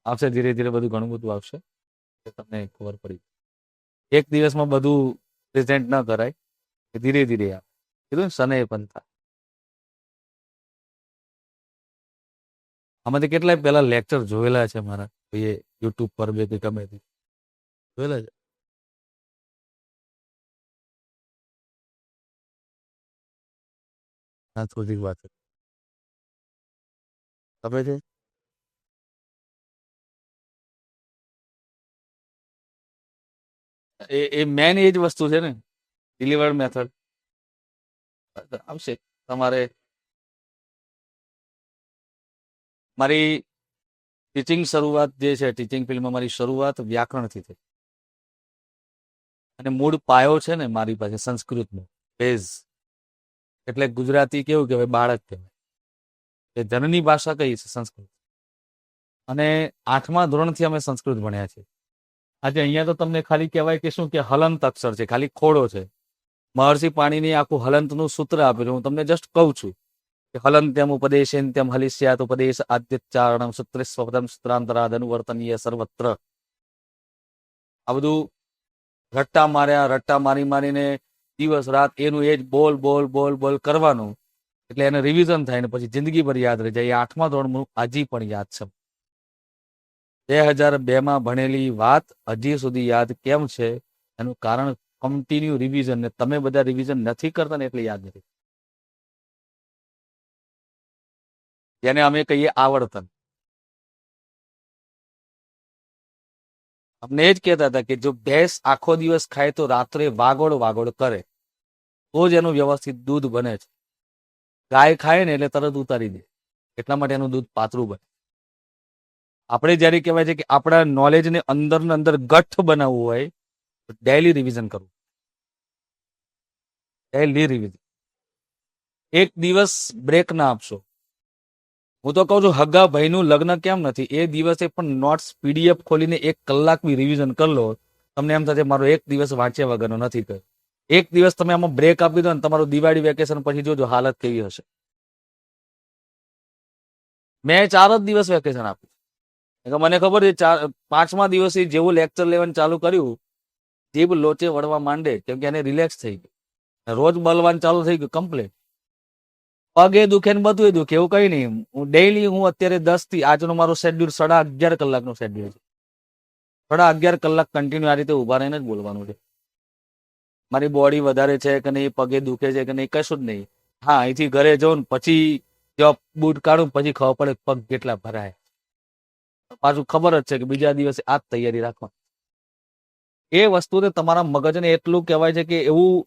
આવશે ધીરે ધીરે બધું ઘણું બધું આવશે, તમને ખબર પડી. એક દિવસમાં બધું પ્રેઝન્ટ ના કરાય, ધીરે ધીરે આવે. કીધું ને સનય પંથા. આમાંથી કેટલાય પેલા લેક્ચર જોયેલા છે મારા, એ યુટ્યુબ પર બે કે ગમે તે જોયેલા છે. સાંસ્કૃતિક વાત તમે છે એ મેન એ જ વસ્તુ છે ને, ડિલિવર્ડ મેથડ આવશે. તમારે મારી ટીચિંગ શરૂઆત જે છે, ટીચિંગ ફિલ્ડમાં મારી શરૂઆત વ્યાકરણથી થઈ, અને મૂળ પાયો છે ને મારી પાસે સંસ્કૃતનો બેઝ. એટલે ગુજરાતી કેવું કહેવાય, બાળક કહેવાય. એ જનની ભાષા કઈ છે સંસ્કૃત, અને 8મા ધોરણથી અમે સંસ્કૃત ભણ્યા છીએ. આજે અહીંયા તો તમને ખાલી કહેવાય કે શું, કે હલંત અક્ષર છે, ખાલી ખોડો છે. મહર્ષિ પાણીની આખું હલંતનું સૂત્ર આપેલું, હું તમને જસ્ટ કહું છું કે હલંત્યમ ઉપદેશેન્ત્યમ હલિસ્યાત ઉપદેશ આદ્યચારણમ સૂત્રેસ્વપદમ સૂત્રાંતરાદ અનુવર્તનીય સર્વત્ર. આ બધું રટ્ટા માર્યા, રટ્ટા મારી મારીને દિવસ રાત એનું એ જ બોલ બોલ બોલ બોલ કરવાનું, એટલે એને રિવિઝન થાય ને પછી જિંદગીભર યાદ રહી જાય. એ 8મા ધોરણનું હજી પણ યાદ છે. 2002માં ભણેલી વાત હજી સુધી યાદ કેમ છે? એનું કારણ કન્ટિન્યુ રિવિઝન. ને તમે બધા રિવિઝન નથી કરતા ને એટલે યાદ નથી. જેને અમે કહીએ આવર્તન. અમને એ જ કહેતા હતા કે જો ભેંસ આખો દિવસ ખાય તો રાત્રે વાગોળ વાગોળ કરે, તો જ એનું વ્યવસ્થિત દૂધ બને છે. ગાય ખાય ને એટલે તરત ઉતારી દે, એટલા માટે એનું દૂધ પાતળું બને. આપણે જ્યારે કહેવાય છે કે આપણા નોલેજને અંદર ને અંદર ગઠ્ઠ બનાવવું હોય તો ડેલી રિવિઝન કરવું. Daily revision. એક દિવસ બ્રેક ના આપશો. હું તો કહું છું, હગા ભાઈનું લગ્ન કેમ નથી, એ દિવસે પણ નોટ્સ પીડીએફ ખોલીને 1 કલાક બી રિવિઝન કરી લો. તમને એમ થશે મારો એક દિવસ વાંચ્યા વગરનો નથી કર્યો. એક દિવસ તમે આમાં બ્રેક આપી દો ને, તમારું દિવાળી વેકેશન પછી જોજો હાલત કેવી હશે. મેં 4 જ દિવસ વેકેશન આપ્યું. મને ખબર છે 5મા દિવસે જેવું લેક્ચર લેવાનું ચાલુ કર્યું, જીભ લોચે વળવા માંડે, કેમ કે એને રિલેક્સ થઈ ગયું. રોજ બલવાન ચાલુ થઈ ગયું કમ્પ્લીટ. પગે દુખે ને બધું દુખે, એવું કઈ નહીં. હું ડેઈલી અત્યારે 10 થી આજનું મારું શેડ્યુલ 11.5 કલાકનું શેડ્યુલ છે. 11.5 કલાક કન્ટિન્યુ આ રીતે ઉભા રહીને જ બોલવાનું છે. મારી બોડી વધારે છે કે નહીં, પગે દુખે છે કે નહીં, કશું જ નહીં. હા, અહીંથી ઘરે જાઉં પછી જો બૂટ કાઢું પછી ખબર પડે પગ કેટલા ભરાય. પાછું ખબર જ છે કે બીજા દિવસે આ જ તૈયારી રાખવાની. એ વસ્તુને તમારા મગજને એટલું કહેવાય છે કે એવું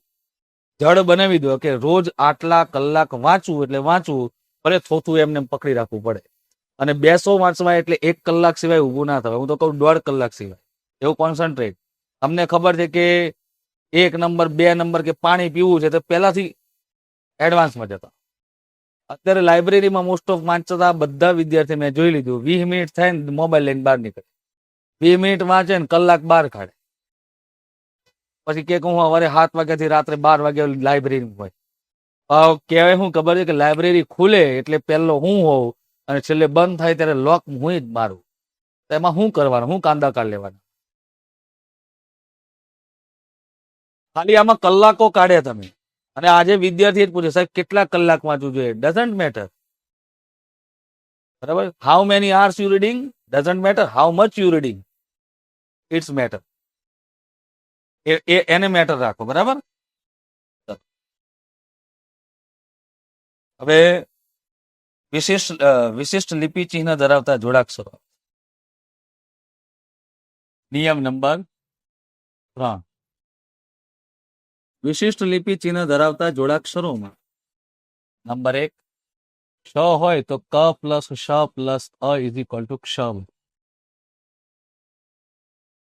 જડ બનાવી દો કે રોજ આટલા કલાક વાંચવું એટલે વાંચવું, ભલે થોથું એમને પકડી રાખવું પડે. અને બેસો વાંચવા એટલે 1 કલાક સિવાય ઊભું ના થવાય. હું તો કહું 1.5 કલાક સિવાય એવું કોન્સન્ટ્રેટ. તમને ખબર છે કે 1 નંબર 2 નંબર કે પાણી પીવું છે તો પહેલાથી એડવાન્સમાં જતા. અત્યારે લાઇબ્રેરીમાં મોસ્ટ ઓફ વાંચતા બધા વિદ્યાર્થી મેં જોઈ લીધું, 20 મિનિટ થાય ને મોબાઈલ લઈને બહાર નીકળે. 20 મિનિટ વાંચે ને કલાક બહાર કાઢે. પછી કે હું સવારે 7 વાગ્યાથી રાત્રે 12 વાગ્યા લાઇબ્રેરી હોય. કહેવાય શું ખબર છે કે લાઇબ્રેરી ખુલે એટલે પહેલો હું હોઉં અને છેલ્લે બંધ થાય ત્યારે લોક હું જ મારું. એમાં શું કરવાનું, હું કાંદા કાઢ લેવાના? ખાલી આમાં કલાકો કાઢે તમે. અને આજે વિદ્યાર્થી જ પૂછે, સાહેબ કેટલા કલાક વાંચવું જોઈએ? Doesn't matter. બરાબર? How many hours you reading doesn't matter, how much you reading it's matter. એને મેટર રાખો. બરાબર? હવે વિશિષ્ટ લિપિ ચિહ્ન ધરાવતા જોડાક્ષરો. નિયમ નંબર 3. વિશિષ્ટ લિપિ ચિહ્ન ધરાવતા જોડાક્ષરોમાં નંબર 1, ક્ષ હોય તો ક પ્લસ શ પ્લસ અ ઇઝ ઇક્વલ ટુ ક્ષ.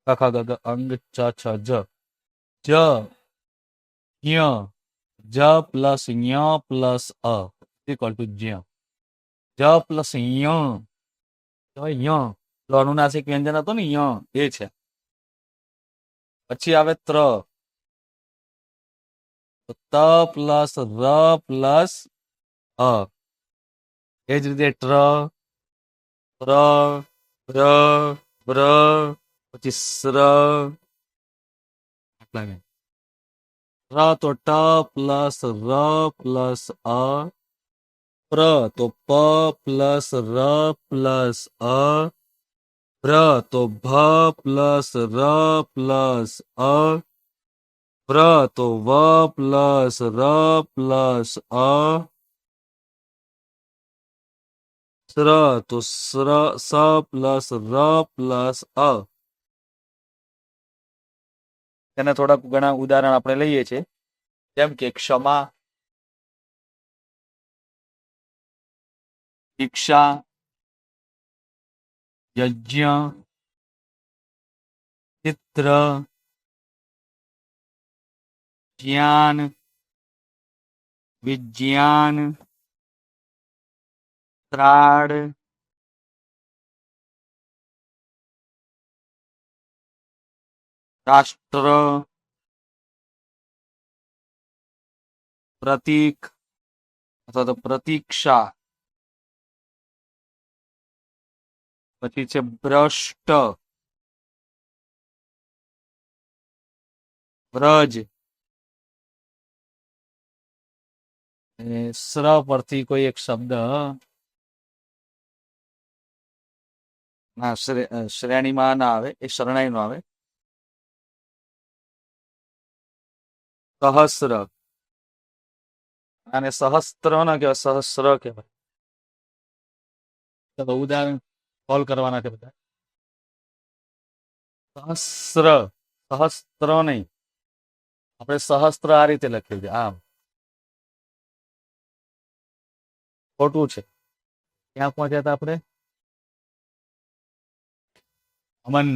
ક ખ ગ ઘ અંગ ચ છ જ. જ ય જ પ્લસ ય પ્લસ અ ઇક્વલ ટુ જ્ય. જ પ્લસ ય અનુનાસિક વ્યંજન હતું ને ય, એ છે. પછી આવે ત્ર, તો ત પ્લસ ર પ્લસ અ. એ જ રીતે ટ્ર, પ્ર, ર, બ્ર, પછી સ્ર. આટલા ગયા. ર તો ટ પ્લસ ર પ્લસ અ. પ્ર તો પ પ્લસ ર પ્લસ અ. ભ્ર તો ભ પ્લસ ર પ્લસ અ. પ્ર તો વ પ્લસ ર પ્લસ અ. સ્ર તો સ્ર સ પ્લસ ર પ્લસ અ. તેના થોડાક ઘણા ઉદાહરણ આપણે લઈએ છીએ, જેમ કે ક્ષમા, દીક્ષા, યજ્ઞ, ચિત્ર, જ્ઞાન, વિજ્ઞાન, ત્રાડ, રાષ્ટ્ર, પ્રતીક અથવા તો પ્રતીક્ષા, પછી છે ભ્રષ્ટ, વ્રજ, સ્ર પરથી કોઈ એક શબ્દ ના શ્રેણીમાં ના આવે, એ શરણાઈ નો આવે. સહસ્ર, અને સહસ્ત્ર ના કહેવાય, સહસ્ર કહેવાય. તો ઉદાહરણ સોલ્વ કરવાના છે બધા. સહસ્ર, સહસ્ત્ર નહીં, આપણે સહસ્ત્ર આ રીતે લખ્યું છે, આમ ખોટું છે. ક્યાં પહોંચ્યા હતા આપણે? અમન,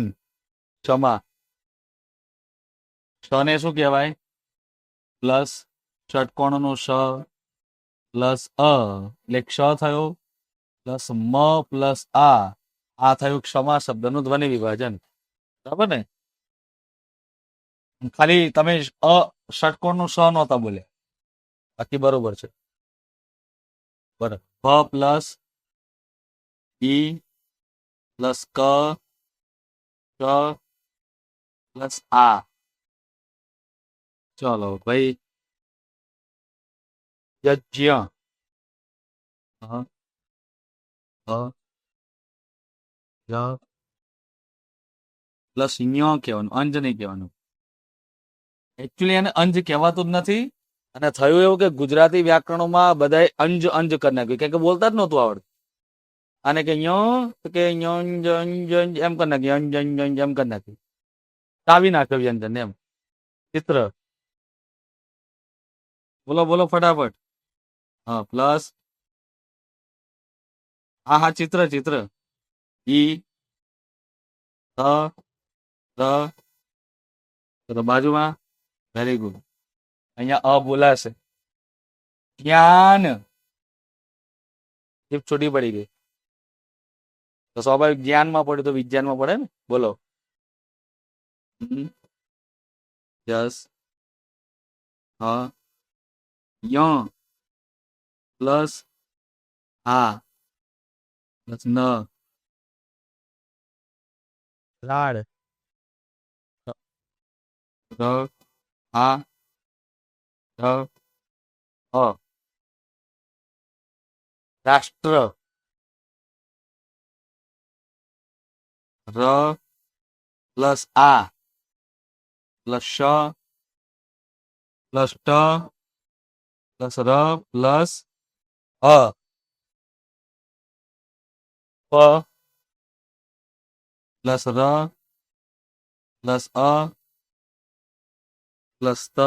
ક્ષમા. ક્ષને શું કહેવાય? પ્લસ ષટકોણ નું શ પ્લસ અ એટલે ક્ષ થયો, પ્લસ મ પ્લસ આ થયું ક્ષમા શબ્દનું ધ્વનિ વિભાજન. બરાબર ને? ખાલી તમે ષટકોણ નું સ નહોતા બોલ્યા, બાકી બરોબર છે. બરાબર. ભ પ્લસ ઈ પ્લસ ક પ્લસ આ. ચલો ભાઈ, યજ્ઞ, પ્લસ ય કહેવાનું, અંજ નહીં કહેવાનું. એકચ્યુઅલી એને અંજ કહેવાતું જ નથી. અને થયું એવું કે ગુજરાતી વ્યાકરણોમાં બધાએ અંજ અંજ કરી નાખ્યું, કેમ કે બોલતા જ નહોતું આવડતું. આને કે યો તો કે એમ કરી નાખ્યું, એમ કરી નાખ્યું, ચાવી નાખ્યો વ્યંજન એમ. ચિત્ર, બોલો બોલો ફટાફટ. હા, પ્લસ હા ચિત્ર, ચિત્ર, ઈ તો બાજુમાં. Very good. અહીંયા અ બોલાશે. જ્ઞાન, છોટી પડી ગઈ. તો સ્વાભાવિક જ્ઞાનમાં પડે તો વિજ્ઞાનમાં પડે ને. બોલો. યસ, હા, ય પ્લસ હા પ્લસ ન, રાડ, ર આ ર અ. રાષ્ટ્ર, ર પ્લસ આ પ્લસ શ પ્લસ ટ પ્લસ ર પ્લસ અ. પ પ્લસ ર પ્લસ અ પ્લસ ત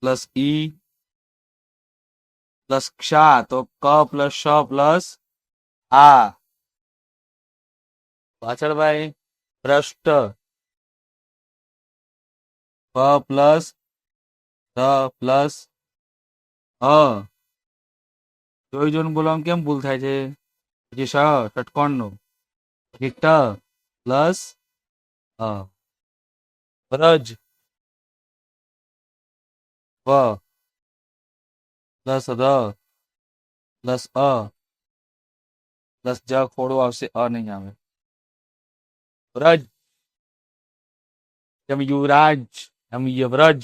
પ્લસ ઈ પ્લસ ક્ષા, તો ક પ્લસ શ પ્લસ આ. પાછળ ભાઈ ભ્રષ્ટ, પ પ્લસ ર પ્લસ અ. જોઈ જોઈને બોલવામાં કેમ ભૂલ થાય છે? પછી ષટકોણ નું, પછી ટ પ્લસ અ. વ્રજ વ પ્લસ ર પ્લસ અ પ્લસ જ ખોડું આવશે, અ નહીં આવે. વ્રજ એમ યુવરાજ, એમ યવરાજ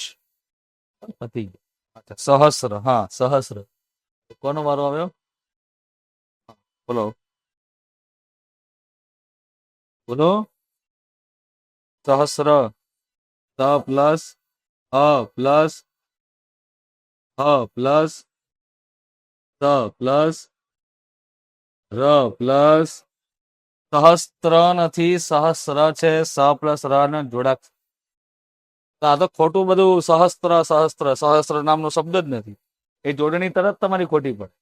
પતિ. સહસ્ર, હા સહસ્ર. કોનો વારો આવ્યો? બોલો બોલો. સહસ્ર, ત પ્લસ અ પ્લસ હ પ્લસ ત પ્લસ ર પ્લસ સહસ્ત્ર નથી, સહસ્ર છે. સ પ્લસ ર ને જોડાક. આ તો ખોટું બધું. સહસ્ત્ર સહસ્ત્ર સહસ્ત્ર નામનો શબ્દ જ નથી. એ જોડણી તરત તમારી ખોટી પડે.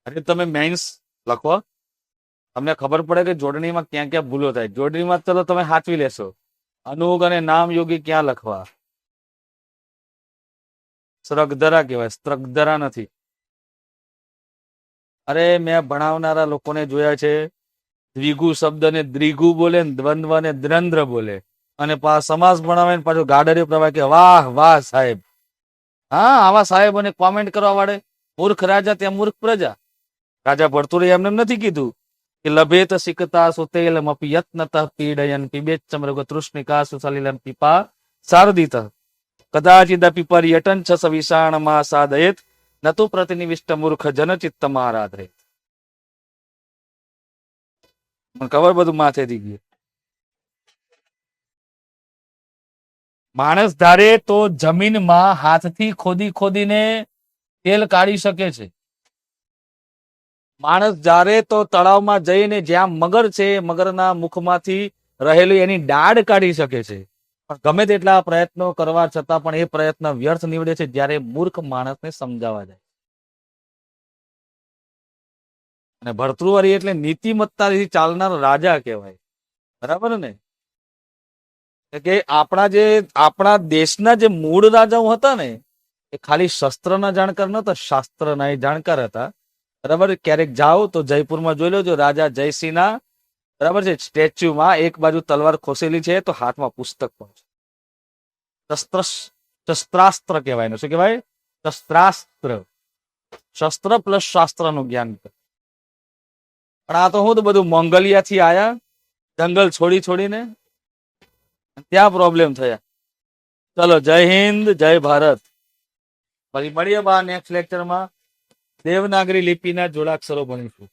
અને તમે મેન્સ લખો, તમને ખબર પડે કે જોડણીમાં ક્યાં ક્યાં ભૂલો થાય. જોડણીમાં ચલો તમે સાચવી લેશો. અનુગ અને નામ યોગી ક્યાં લખવા? સ્ત્રગધરા કહેવાય, સ્ત્રગધરા નથી. અરે મેં ભણાવનારા લોકોને જોયા છે, દ્વિગુ શબ્દ ને દ્રિગુ બોલે, ને દ્વંદ્વ ને દ્રંદ્ર બોલે, અને સમાસ ભણાવે ને પાછું ગાડરે પ્રવાહ કે વાહ વાહ સાહેબ. હા, આવા સાહેબોને કોમેન્ટ કરવા વાળે મૂર્ખ રાજા ત્યાં મૂર્ખ પ્રજા. રાજા ભરતુરે એમને નથી કીધું કે લભેત સિકતા સુતેલ મપી યત્નત પીડયન પીબેચ મૃગ તૃષ્ણિકા સુસલિલમ પીપા શારદિત કદાચિદપી પર્યટન છ સવિષાણમાં સાદયેત નતુ પ્રતિનિવિષ્ટ મૂર્ખ જન ચિત્ત મહારાધરે. ખબર બધું માથેથી ગયું. માણસ ધારે તો જમીનમાં હાથથી ખોદી ખોદીને તેલ કાઢી શકે છે. માણસ જ્યારે તો તળાવમાં જઈને જ્યાં મગર છે, મગરના મુખમાંથી રહેલી એની દાઢ કાઢી શકે છે. પણ ગમે તેટલા પ્રયત્નો કરવા છતાં પણ એ પ્રયત્ન વ્યર્થ નીવડે છે જ્યારે મૂર્ખ માણસને સમજાવવા જાય. અને ભર્તૃહરિ એટલે નીતિમત્તાથી ચાલનાર રાજા કહેવાય. બરાબર ને? કે આપણા દેશના જે મૂળ રાજાઓ હતા ને, એ ખાલી શસ્ત્રના જાણકાર નતા, શાસ્ત્રના એ જાણકાર હતા. બરાબર. ક્યારેક જાઓ તો જયપુરમાં જોઈ લેજો, રાજા જયસિંહના બરાબર છે સ્ટેચ્યુમાં એક બાજુ તલવાર ખોસેલી છે, તો હાથમાં પુસ્તક પણ છે. શસ્ત્રાસ્ત્ર કહેવાય ને. શું કહેવાય? શસ્ત્રાસ્ત્ર. શસ્ત્ર પ્લસ શાસ્ત્રનું જ્ઞાન. પણ આ તો હું તો બધું મોંગલિયા થી આયા, જંગલ છોડી છોડીને, ત્યાં પ્રોબ્લેમ થયા. ચલો, જય હિન્દ, જય ભારત. ફરી મળીએ બા નેક્સ્ટ લેક્ચરમાં. દેવનાગરી લિપિના જોડાક્ષરો ભણીશું.